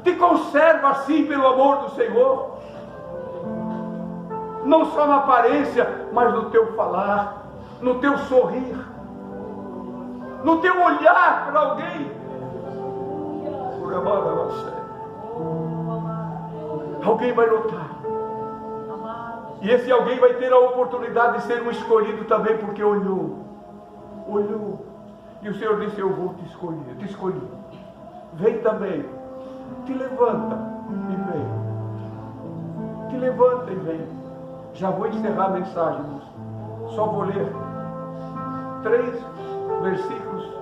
te conserva assim pelo amor do Senhor. Não só na aparência, mas no teu falar, no teu sorrir, no teu olhar para alguém. Alguém vai notar. E esse alguém vai ter a oportunidade de ser um escolhido também, porque olhou. E o Senhor disse: eu vou te escolher, te escolhi. Vem também. Te levanta e vem. Te levanta e vem. Já vou encerrar a mensagem, irmãos. Só vou ler 3 versículos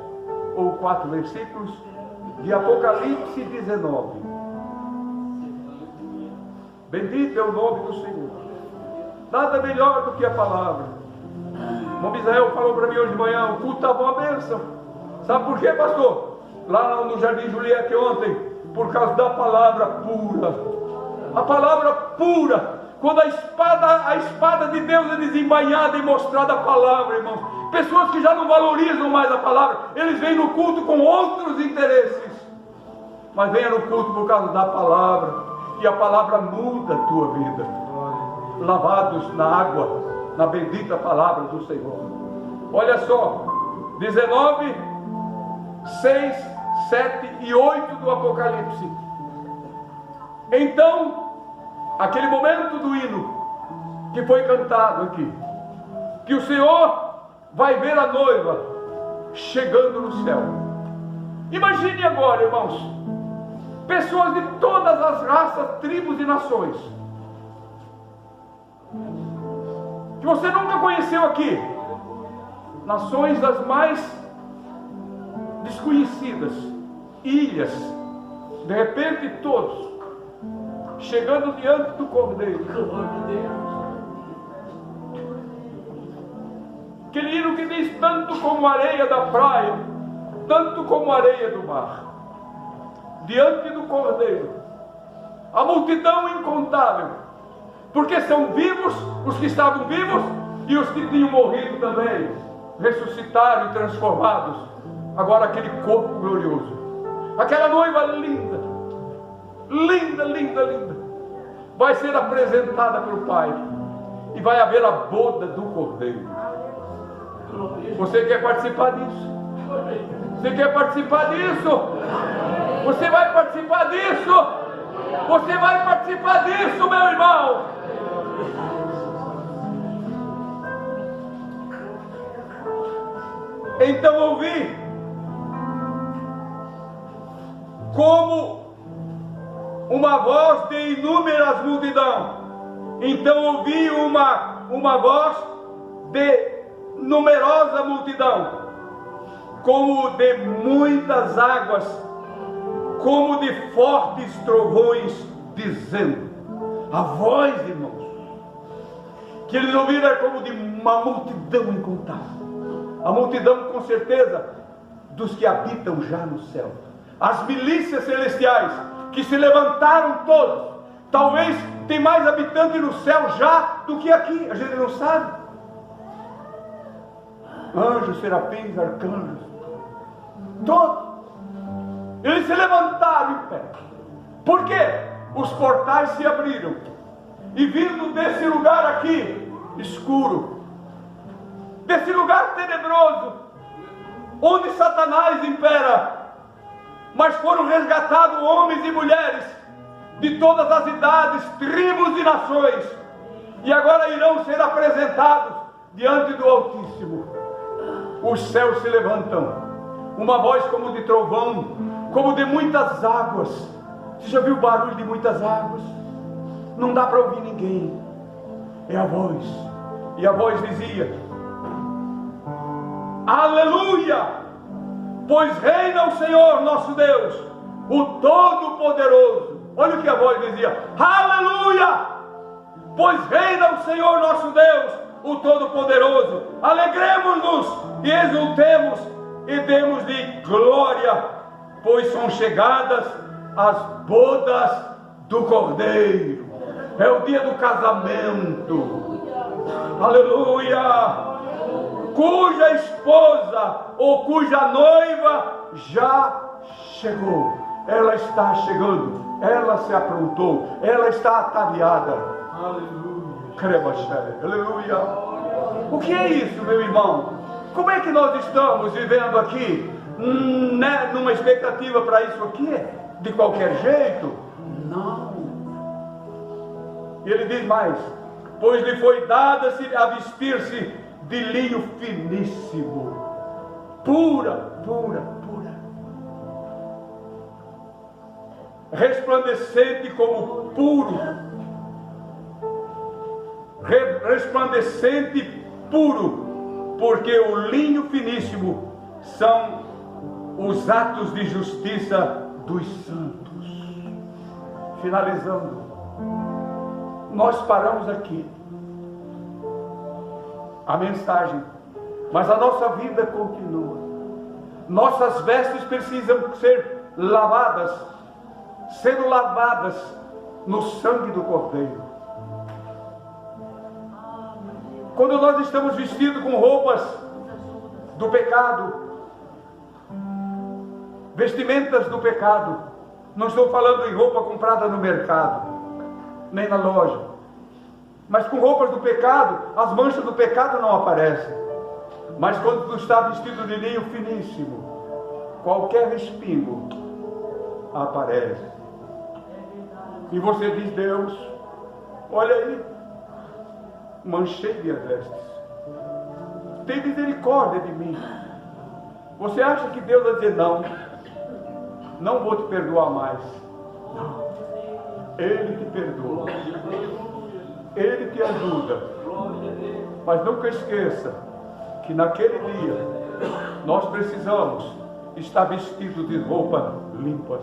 ou 4 versículos de Apocalipse 19. Bendito é o nome do Senhor. Nada melhor do que a palavra. O Misael falou para mim hoje de manhã: o culto estava uma bênção. Sabe por quê, pastor? Lá no Jardim Juliette ontem, por causa da palavra pura. A palavra pura. Quando a espada de Deus é desembainhada e mostrada a palavra, irmãos. Pessoas que já não valorizam mais a palavra, eles vêm no culto com outros interesses, mas venham no culto por causa da palavra, e a palavra muda a tua vida. Lavados na água, na bendita palavra do Senhor. Olha só, 19, 6, 7 e 8 do Apocalipse. Então, aquele momento do hino que foi cantado aqui, que o Senhor vai ver a noiva chegando no céu. Imagine agora, irmãos, pessoas de todas as raças, tribos e nações, que você nunca conheceu aqui, nações das mais desconhecidas, ilhas, de repente todos chegando diante do Cordeiro. Aquele hino que diz: tanto como a areia da praia, tanto como a areia do mar, diante do Cordeiro, a multidão incontável, porque são vivos os que estavam vivos e os que tinham morrido também, ressuscitaram e transformados, agora aquele corpo glorioso, aquela noiva linda, linda, linda, linda, vai ser apresentada pelo Pai, e vai haver a boda do Cordeiro. Você quer participar disso? Você quer participar disso? Você vai participar disso? Você vai participar disso, meu irmão? Então ouvi como uma voz de inúmeras multidão. Então ouvi uma voz de numerosa multidão, como de muitas águas, como de fortes trovões, dizendo. A voz, irmãos, que eles ouviram era como de uma multidão incontável. A multidão, com certeza, dos que habitam já no céu. As milícias celestiais que se levantaram todos. Talvez tem mais habitante no céu já do que aqui, a gente não sabe. Anjos, serafins, arcanjos, todos. Eles se levantaram em pé. Por quê? Os portais se abriram. E vindo desse lugar aqui, escuro, desse lugar tenebroso, onde Satanás impera, mas foram resgatados homens e mulheres de todas as idades, tribos e nações, e agora irão ser apresentados diante do Altíssimo. Os céus se levantam, uma voz como de trovão, como de muitas águas. Você já viu o barulho de muitas águas? Não dá para ouvir ninguém, é a voz. E a voz dizia: aleluia! Pois reina o Senhor nosso Deus, o Todo-Poderoso. Olha o que a voz dizia: aleluia! Pois reina o Senhor nosso Deus, o Todo-Poderoso. Alegremos-nos e exultemos e demos-lhe glória, pois são chegadas as bodas do Cordeiro. É o dia do casamento. Aleluia! Cuja esposa ou cuja noiva já chegou. Ela está chegando. Ela se aprontou. Ela está ataviada. Aleluia. Aleluia. O que é isso, meu irmão? Como é que nós estamos vivendo aqui? Numa expectativa para isso aqui? De qualquer jeito? Não. E ele diz mais: pois lhe foi dada a vestir-se de linho finíssimo, pura, pura, pura, resplandecente como puro, resplandecente puro, porque o linho finíssimo são os atos de justiça dos santos. Finalizando, nós paramos aqui a mensagem, mas a nossa vida continua. Nossas vestes precisam ser lavadas, sendo lavadas no sangue do Cordeiro. Quando nós estamos vestidos com roupas do pecado, vestimentas do pecado, não estou falando em roupa comprada no mercado, nem na loja, mas com roupas do pecado, as manchas do pecado não aparecem. Mas quando tu está vestido de linho finíssimo, qualquer respingo aparece. E você diz: Deus, olha aí, manchei minhas vestes, tem misericórdia de mim. Você acha que Deus vai dizer: não, não vou te perdoar mais? Não, Ele te perdoa, Ele te ajuda. Mas nunca esqueça que naquele dia nós precisamos estar vestidos de roupas limpas,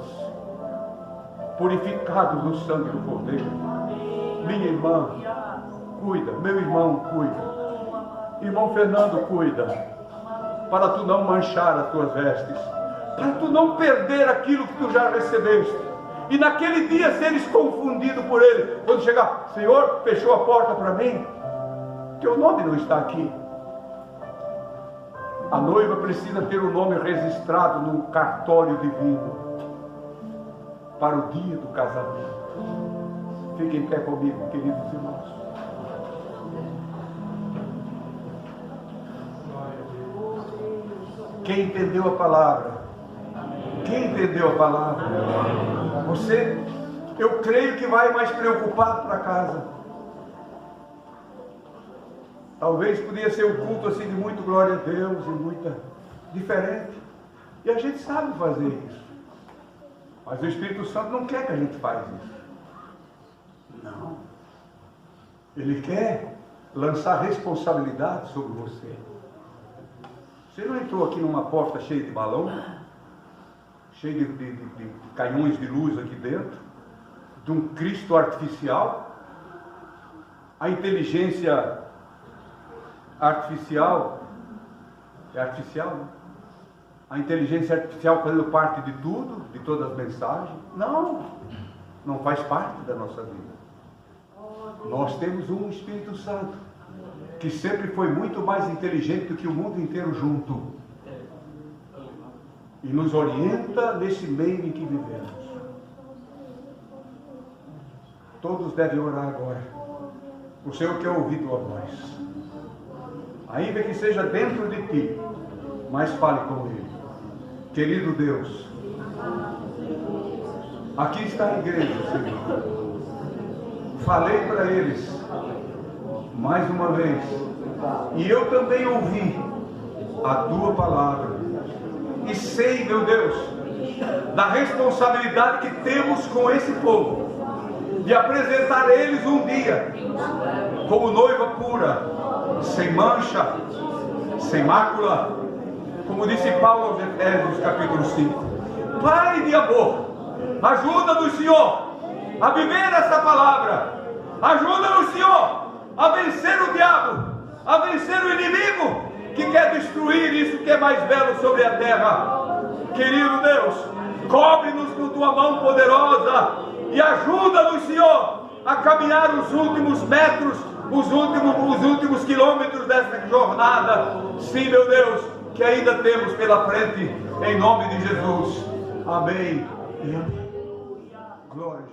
purificados no sangue do Cordeiro. Minha irmã, cuida. Meu irmão, cuida. Irmão Fernando, cuida, para tu não manchar as tuas vestes, para tu não perder aquilo que tu já recebeste, e naquele dia seres confundido por ele. Quando chegar: Senhor, fechou a porta para mim, teu nome não está aqui. A noiva precisa ter o nome registrado no cartório divino para o dia do casamento. Fiquem em pé comigo, queridos irmãos. Quem entendeu a palavra? Quem entendeu a palavra? Você, eu creio que vai mais preocupado para casa. Talvez podia ser um culto assim de muito glória a Deus e muita diferente. E a gente sabe fazer isso. Mas o Espírito Santo não quer que a gente faça isso. Não. Ele quer lançar responsabilidade sobre você. Você não entrou aqui numa porta cheia de balão, cheia de canhões de luz aqui dentro, de um Cristo artificial, a inteligência artificial, é artificial, né? A inteligência artificial fazendo parte de tudo, de todas as mensagens. Não faz parte da nossa vida. Nós temos um Espírito Santo, que sempre foi muito mais inteligente do que o mundo inteiro junto. E nos orienta nesse meio em que vivemos. Todos devem orar agora. O Senhor quer ouvir tua voz. Ainda que seja dentro de ti, mas fale com Ele. Querido Deus, aqui está a igreja, Senhor. Falei para eles, mais uma vez, e eu também ouvi a tua palavra. E sei, meu Deus, da responsabilidade que temos com esse povo, de apresentar eles um dia como noiva pura, sem mancha, sem mácula, como disse Paulo aos Efésios capítulo 5. Pai de amor, ajuda-nos, Senhor, a viver essa palavra. Ajuda-nos, Senhor, a vencer o diabo, a vencer o inimigo que quer destruir isso que é mais belo sobre a terra. Querido Deus, cobre-nos com tua mão poderosa e ajuda-nos, Senhor, a caminhar os últimos metros, os últimos quilômetros dessa jornada. Sim, meu Deus, que ainda temos pela frente, em nome de Jesus. Amém. Glória a Deus.